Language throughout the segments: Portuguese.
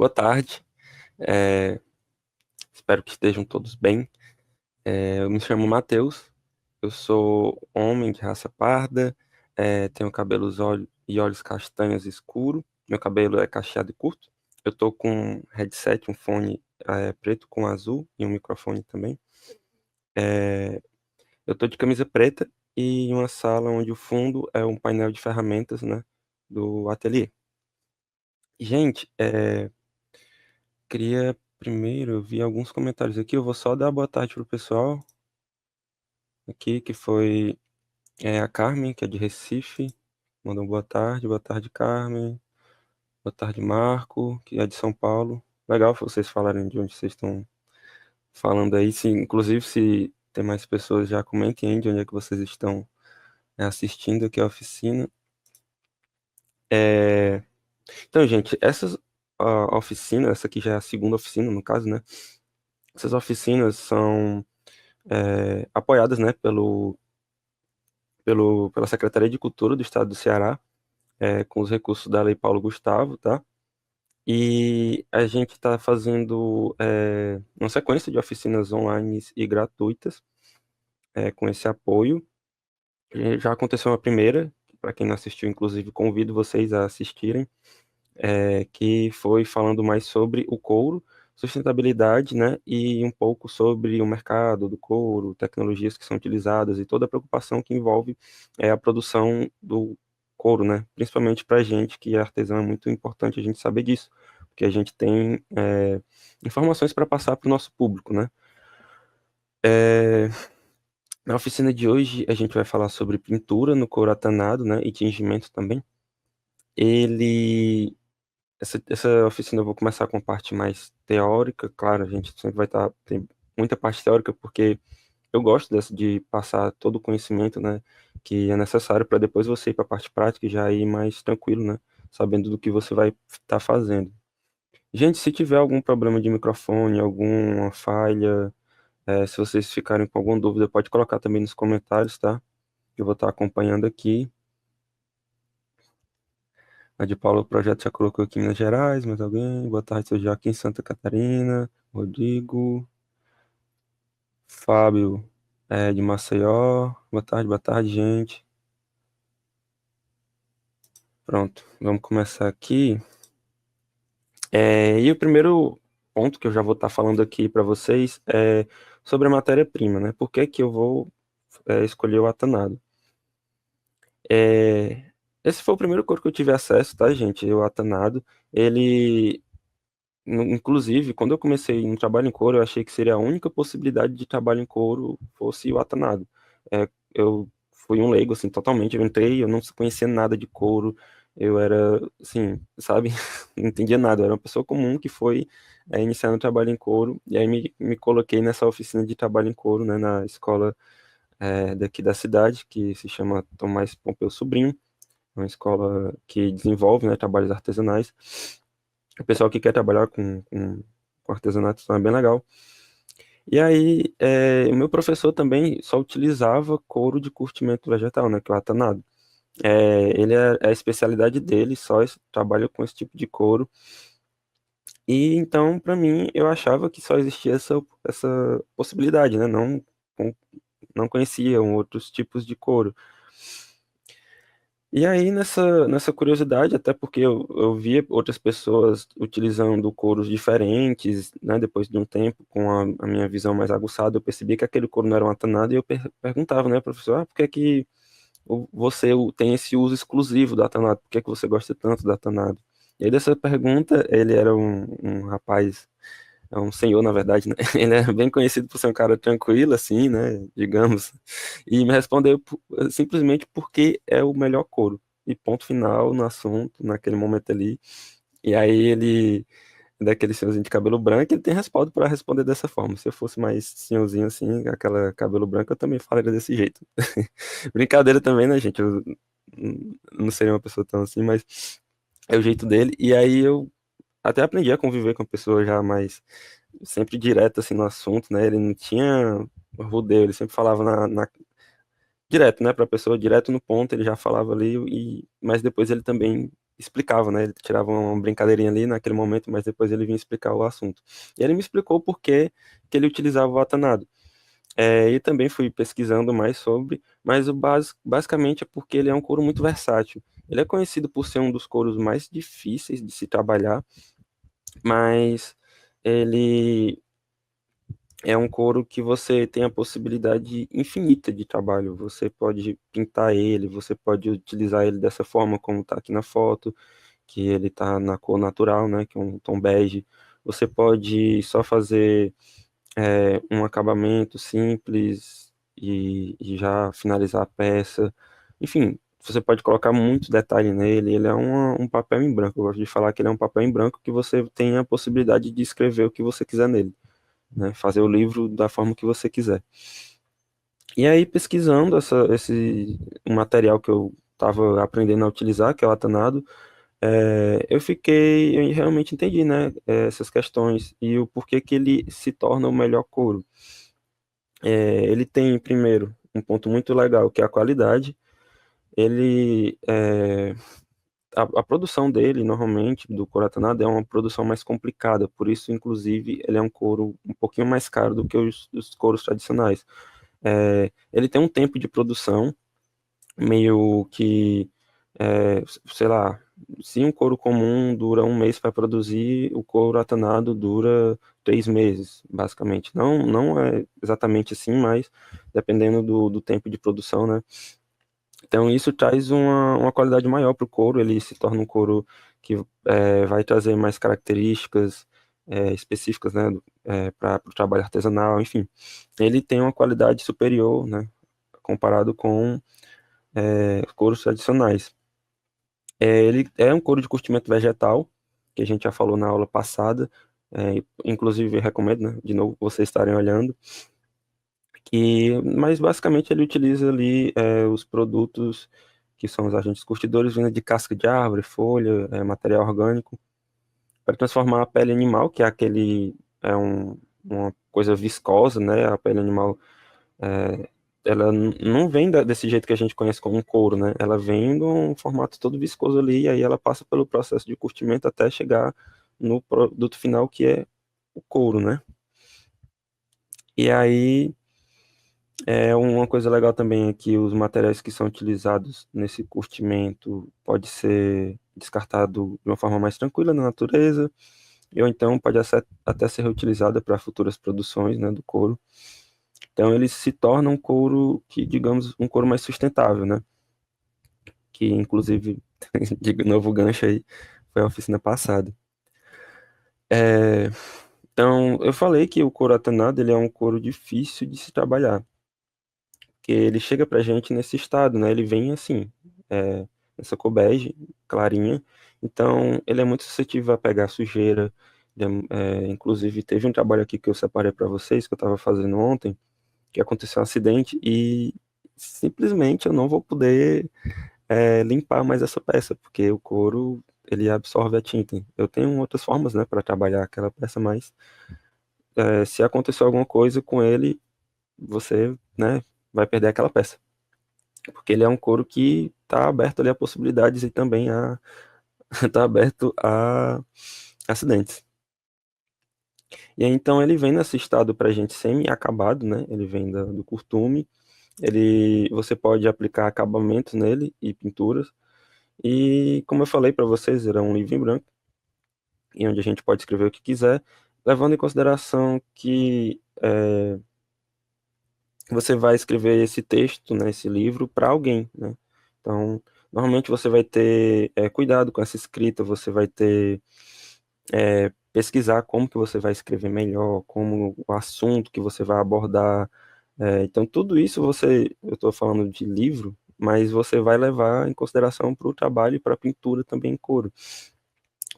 Boa tarde, é, espero que estejam todos bem. Eu me chamo Matheus, eu sou homem de raça parda, tenho cabelos e olhos castanhos escuro, meu cabelo é cacheado e curto. Eu tô com um headset, um fone preto com azul e um microfone também. É, eu tô de camisa preta e em uma sala onde o fundo é um painel de ferramentas, né, do ateliê. Gente, queria primeiro, eu vi alguns comentários aqui, eu vou só dar boa tarde pro pessoal aqui, que foi a Carmen, que é de Recife, mandou boa tarde, Carmen, boa tarde, Marco, que é de São Paulo. Legal vocês falarem de onde vocês estão falando aí, se, inclusive se tem mais pessoas, já comentem aí de onde é que vocês estão assistindo aqui a oficina. É, Então, gente, essas oficinas, essa aqui já é a segunda oficina, no caso, né? Essas oficinas são apoiadas, né, pela Secretaria de Cultura do Estado do Ceará, com os recursos da Lei Paulo Gustavo, tá? E a gente está fazendo uma sequência de oficinas online e gratuitas com esse apoio. Já aconteceu uma primeira, para quem não assistiu, inclusive, convido vocês a assistirem, que foi falando mais sobre o couro, sustentabilidade, né, e um pouco sobre o mercado do couro, tecnologias que são utilizadas e toda a preocupação que envolve a produção do couro, né, principalmente para a gente que é artesão, é muito importante a gente saber disso, porque a gente tem informações para passar para o nosso público, né. É, Na oficina de hoje a gente vai falar sobre pintura no couro atanado, né, e tingimento também. Ele essa oficina eu vou começar com a parte mais teórica, claro, a gente sempre vai estar, tem muita parte teórica, porque eu gosto de passar todo o conhecimento, né, que é necessário para depois você ir para a parte prática e já ir mais tranquilo, né, sabendo do que você vai estar fazendo. Gente, se tiver algum problema de microfone, alguma falha, se vocês ficarem com alguma dúvida, pode colocar também nos comentários, tá? Eu vou estar acompanhando aqui. A de Paula, o projeto já colocou aqui em Minas Gerais, mais alguém? Boa tarde, sou Joaquim, Santa Catarina. Rodrigo. Fábio, de Maceió. Boa tarde, gente. Pronto, vamos começar aqui. E o primeiro ponto que eu já vou estar falando aqui para vocês é sobre a matéria-prima, né? Por que que eu vou escolher o atanado? É, Esse foi o primeiro coro que eu tive acesso, tá, gente? O atanado. Ele Inclusive, quando eu comecei no trabalho em couro, eu achei que seria a única possibilidade de trabalho em couro fosse o atanado. Eu fui um leigo, assim, totalmente. Eu entrei, eu não conhecia nada de couro. Eu era, assim, sabe? Não entendia nada. Eu era uma pessoa comum que foi iniciar no trabalho em couro. E aí me coloquei nessa oficina de trabalho em couro, né, na escola daqui da cidade, que se chama Tomás Pompeu Sobrinho. É uma escola que desenvolve, né, trabalhos artesanais. O pessoal que quer trabalhar com artesanato então é bem legal. E aí, o meu professor também só utilizava couro de curtimento vegetal, né, que é o atanado. Ele é a especialidade dele, só trabalha com esse tipo de couro. E então, para mim, eu achava que só existia essa possibilidade, né? Com- não conheciam outros tipos de couro. E aí, nessa curiosidade, até porque eu via outras pessoas utilizando couros diferentes, né? Depois de um tempo, com a minha visão mais aguçada, eu percebi que aquele couro não era um atanado e eu perguntava, né, professor, por que é que você tem esse uso exclusivo do atanado? Por que é que você gosta tanto do atanado? E aí, dessa pergunta, ele era um rapaz, é um senhor, na verdade, né? Ele é bem conhecido por ser um cara tranquilo, assim, né? Digamos. E me respondeu simplesmente porque é o melhor couro. E ponto final no assunto, naquele momento ali. E aí ele, daquele senhorzinho de cabelo branco, ele tem respaldo para responder dessa forma. Se eu fosse mais senhorzinho assim, aquela cabelo branco, eu também falaria desse jeito. Brincadeira também, né, gente? Eu não seria uma pessoa tão assim, mas é o jeito dele. E aí eu até aprendi a conviver com a pessoa já mais sempre direto assim no assunto, né? Ele não tinha rodeio, ele sempre falava direto, né, para a pessoa, direto no ponto, ele já falava ali mas depois ele também explicava, né? Ele tirava uma brincadeirinha ali naquele momento, mas depois ele vinha explicar o assunto. E ele me explicou por que que ele utilizava o atanado. E também fui pesquisando mais sobre, mas basicamente é porque ele é um couro muito versátil. Ele é conhecido por ser um dos couros mais difíceis de se trabalhar, mas ele é um couro que você tem a possibilidade infinita de trabalho. Você pode pintar ele, você pode utilizar ele dessa forma como está aqui na foto, que ele está na cor natural, né, que é um tom bege. Você pode só fazer um acabamento simples e já finalizar a peça. Enfim, você pode colocar muito detalhe nele. Ele é um papel em branco. Eu gosto de falar que ele é um papel em branco que você tem a possibilidade de escrever o que você quiser nele, né? Fazer o livro da forma que você quiser. E aí, pesquisando esse material que eu estava aprendendo a utilizar, que é o Atanado, eu realmente entendi, né, essas questões e o porquê que ele se torna o melhor couro. Ele tem, primeiro, um ponto muito legal, que é a qualidade. Ele, a produção dele, normalmente, do couro Atanado, é uma produção mais complicada, por isso, inclusive, ele é um couro um pouquinho mais caro do que os couros tradicionais. Ele tem um tempo de produção meio que, sei lá, se um couro comum dura um mês para produzir, o couro atanado dura 3 meses, basicamente. Não, não é exatamente assim, mas dependendo do tempo de produção, né? Então isso traz uma qualidade maior para o couro, ele se torna um couro que vai trazer mais características específicas, né, para o trabalho artesanal, enfim. Ele tem uma qualidade superior, né, comparado com couros tradicionais. Ele é um couro de curtimento vegetal, que a gente já falou na aula passada, inclusive eu recomendo, né, de novo, vocês estarem olhando, mas basicamente ele utiliza ali os produtos que são os agentes curtidores vindo de casca de árvore, folha, material orgânico, para transformar a pele animal, que é uma coisa viscosa, né, a pele animal é, ela não vem desse jeito que a gente conhece como um couro, né? Ela vem de um formato todo viscoso ali, e aí ela passa pelo processo de curtimento até chegar no produto final, que é o couro, né? E aí, uma coisa legal também é que os materiais que são utilizados nesse curtimento pode ser descartado de uma forma mais tranquila na natureza, ou então pode até ser reutilizada para futuras produções, né, do couro. Então ele se torna um couro que, digamos, um couro mais sustentável, né? Que inclusive, de novo gancho aí, foi a oficina passada. É, então, eu falei que o couro atenado ele é um couro difícil de se trabalhar, que ele chega pra gente nesse estado, né? Ele vem assim, essa cor bege, clarinha, então ele é muito suscetível a pegar sujeira. Inclusive, teve um trabalho aqui que eu separei para vocês, que eu estava fazendo ontem, que aconteceu um acidente e simplesmente eu não vou poder limpar mais essa peça, porque o couro ele absorve a tinta. Eu tenho outras formas, né, para trabalhar aquela peça, mas se acontecer alguma coisa com ele, você, né, vai perder aquela peça, porque ele é um couro que está aberto ali a possibilidades e também tá aberto a acidentes. E aí, então ele vem nesse estado para gente semi-acabado, né? Ele vem do curtume. Você pode aplicar acabamentos nele e pinturas. E como eu falei para vocês, era um livro em branco, e onde a gente pode escrever o que quiser, levando em consideração que você vai escrever esse texto, né, esse livro, para alguém, né? Então, normalmente você vai ter cuidado com essa escrita, você vai ter pesquisar como que você vai escrever melhor, como o assunto que você vai abordar. Então, tudo isso eu estou falando de livro, mas você vai levar em consideração para o trabalho e para a pintura também em couro.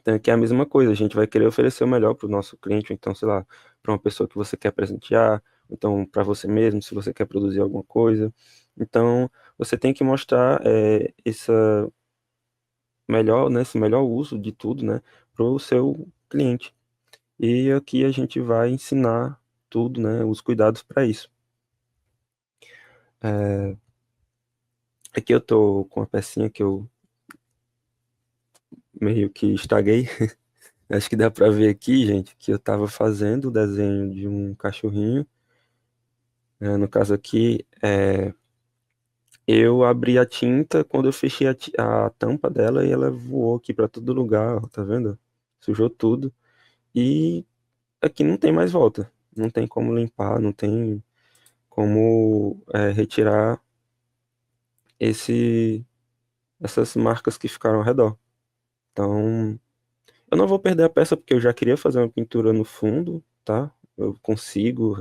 Então, aqui é a mesma coisa, a gente vai querer oferecer o melhor para o nosso cliente, ou então, sei lá, para uma pessoa que você quer presentear, ou então para você mesmo, se você quer produzir alguma coisa. Então, você tem que mostrar esse melhor uso de tudo, né, para o seu cliente. E aqui a gente vai ensinar tudo, né, os cuidados para isso. É, Aqui eu tô com a pecinha que eu meio que estraguei. Acho que dá pra ver aqui, gente, que eu tava fazendo o desenho de um cachorrinho. No caso aqui, eu abri a tinta quando eu fechei a tampa dela e ela voou aqui pra todo lugar, ó, tá vendo? Sujou tudo. E aqui não tem mais volta. Não tem como limpar, não tem como retirar esse, essas marcas que ficaram ao redor. Então, eu não vou perder a peça porque eu já queria fazer uma pintura no fundo, tá? Eu consigo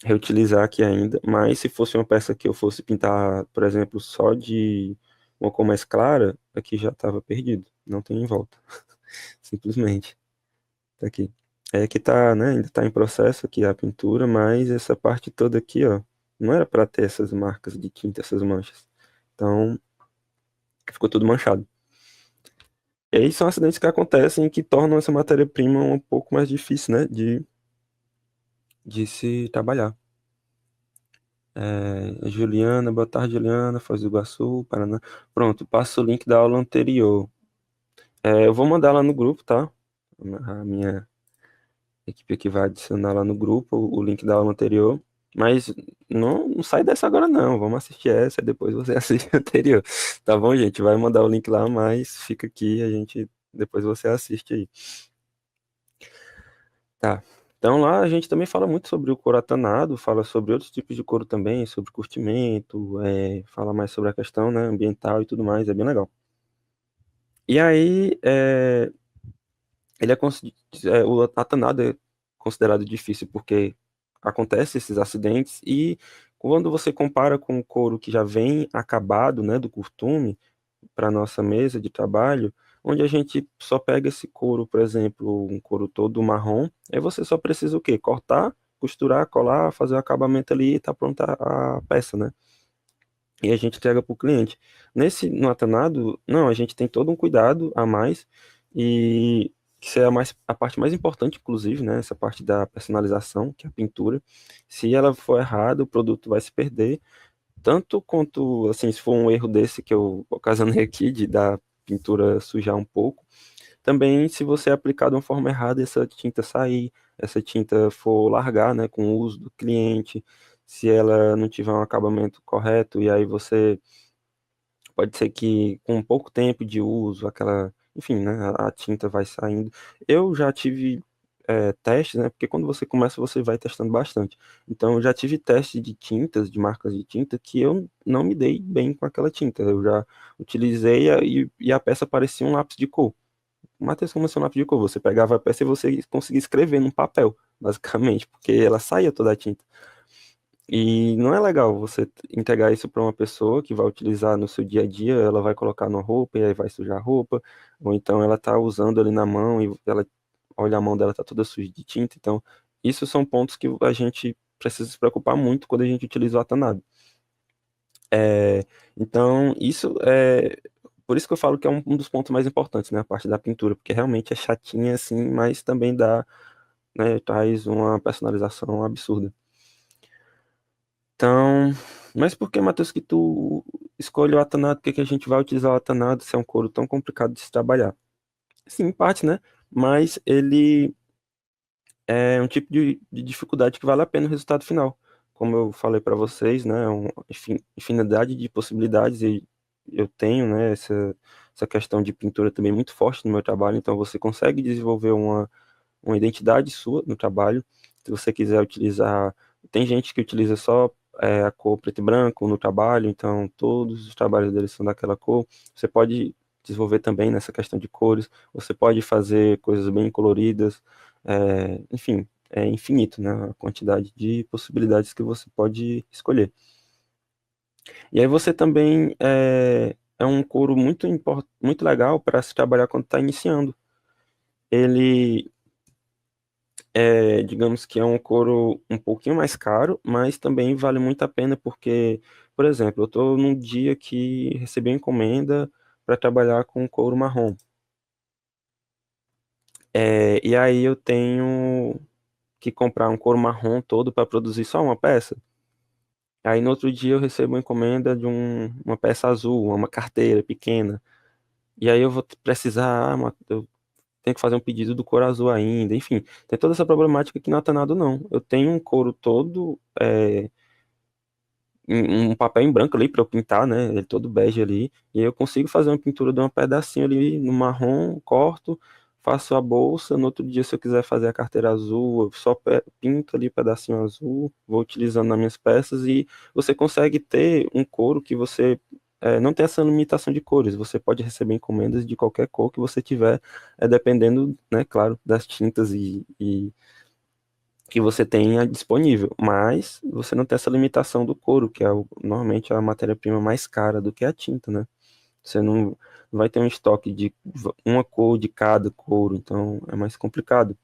reutilizar aqui ainda, mas se fosse uma peça que eu fosse pintar, por exemplo, só de uma cor mais clara, aqui já estava perdido. Não tem volta, simplesmente. Tá aqui. É que tá, né? Ainda tá em processo aqui a pintura, mas essa parte toda aqui, ó, não era para ter essas marcas de tinta, essas manchas. Então, ficou tudo manchado. E aí são acidentes que acontecem que tornam essa matéria-prima um pouco mais difícil, né, de se trabalhar. Juliana, boa tarde, Juliana, Foz do Iguaçu, Paraná. Pronto, passa o link da aula anterior. Eu vou mandar lá no grupo, tá? A minha equipe aqui vai adicionar lá no grupo o link da aula anterior. Mas não sai dessa agora não. Vamos assistir essa e depois você assiste a anterior. Tá bom, gente? Vai mandar o link lá, mas fica aqui, a gente depois você assiste aí. Tá. Então lá a gente também fala muito sobre o couro atanado, fala sobre outros tipos de couro também, sobre curtimento, fala mais sobre a questão, né, ambiental e tudo mais, é bem legal. E aí, ele o atanado é considerado difícil porque acontece esses acidentes e quando você compara com o couro que já vem acabado, né, do curtume, para nossa mesa de trabalho, onde a gente só pega esse couro, por exemplo, um couro todo marrom, aí você só precisa o quê? Cortar, costurar, colar, fazer o acabamento ali e tá pronta a peça, né? E a gente entrega para o cliente. No atanado, não, a gente tem todo um cuidado a mais e isso é a parte mais importante, inclusive, né? Essa parte da personalização, que é a pintura. Se ela for errada, o produto vai se perder tanto quanto, assim, se for um erro desse que eu ocasionei aqui, de dar pintura sujar um pouco, também se você aplicar de uma forma errada, essa tinta sair, essa tinta for largar, né, com o uso do cliente, se ela não tiver um acabamento correto, e aí você pode ser que com pouco tempo de uso, enfim, né, a tinta vai saindo. Eu já tive testes, né, porque quando você começa, você vai testando bastante. Então, eu já tive testes de tintas, de marcas de tinta, que eu não me dei bem com aquela tinta. Eu já utilizei e a peça parecia um lápis de cor. Uma atenção como se fosse um lápis de cor. Você pegava a peça e você conseguia escrever num papel, basicamente, porque ela saía toda a tinta. E não é legal você entregar isso para uma pessoa que vai utilizar no seu dia a dia, ela vai colocar na roupa e aí vai sujar a roupa, ou então ela tá usando ali na mão e ela olha a mão dela tá toda suja de tinta. Então, isso são pontos que a gente precisa se preocupar muito quando a gente utiliza o atanado. Então, isso é por isso que eu falo que é um dos pontos mais importantes, né, a parte da pintura, porque realmente é chatinha assim, mas também dá, né, traz uma personalização absurda. Então, mas por que, Matheus, que tu escolhe o atanado? Por que que a gente vai utilizar o atanado se é um couro tão complicado de se trabalhar? Sim, em parte, né? Mas ele é um tipo de dificuldade que vale a pena o resultado final. Como eu falei para vocês, né? Infinidade de possibilidades e eu tenho, né? Essa questão de pintura também muito forte no meu trabalho. Então, você consegue desenvolver uma identidade sua no trabalho. Se você quiser utilizar, tem gente que utiliza só a cor preto e branco no trabalho, então todos os trabalhos deles são daquela cor. Você pode desenvolver também nessa questão de cores, você pode fazer coisas bem coloridas, enfim, é infinito, né? A quantidade de possibilidades que você pode escolher. E aí você também é um couro muito legal para se trabalhar quando está iniciando. Ele digamos que é um couro um pouquinho mais caro, mas também vale muito a pena porque, por exemplo, eu estou num dia que recebi uma encomenda para trabalhar com couro marrom. E aí eu tenho que comprar um couro marrom todo para produzir só uma peça. Aí no outro dia eu recebo uma encomenda de uma peça azul, uma carteira pequena. E aí eu vou precisar, eu tenho que fazer um pedido do couro azul ainda, enfim, tem toda essa problemática que no Atanado não. Eu tenho um couro todo, um papel em branco ali para eu pintar, né? Ele todo bege ali. E aí eu consigo fazer uma pintura de um pedacinho ali no marrom, corto, faço a bolsa. No outro dia, se eu quiser fazer a carteira azul, eu só pinto ali pedacinho azul, vou utilizando nas minhas peças e você consegue ter um couro que você não tem essa limitação de cores. Você pode receber encomendas de qualquer cor que você tiver, dependendo, né, claro, das tintas e que você tenha disponível, mas você não tem essa limitação do couro, que é normalmente a matéria-prima mais cara do que a tinta, né? Você não vai ter um estoque de uma cor de cada couro, então é mais complicado.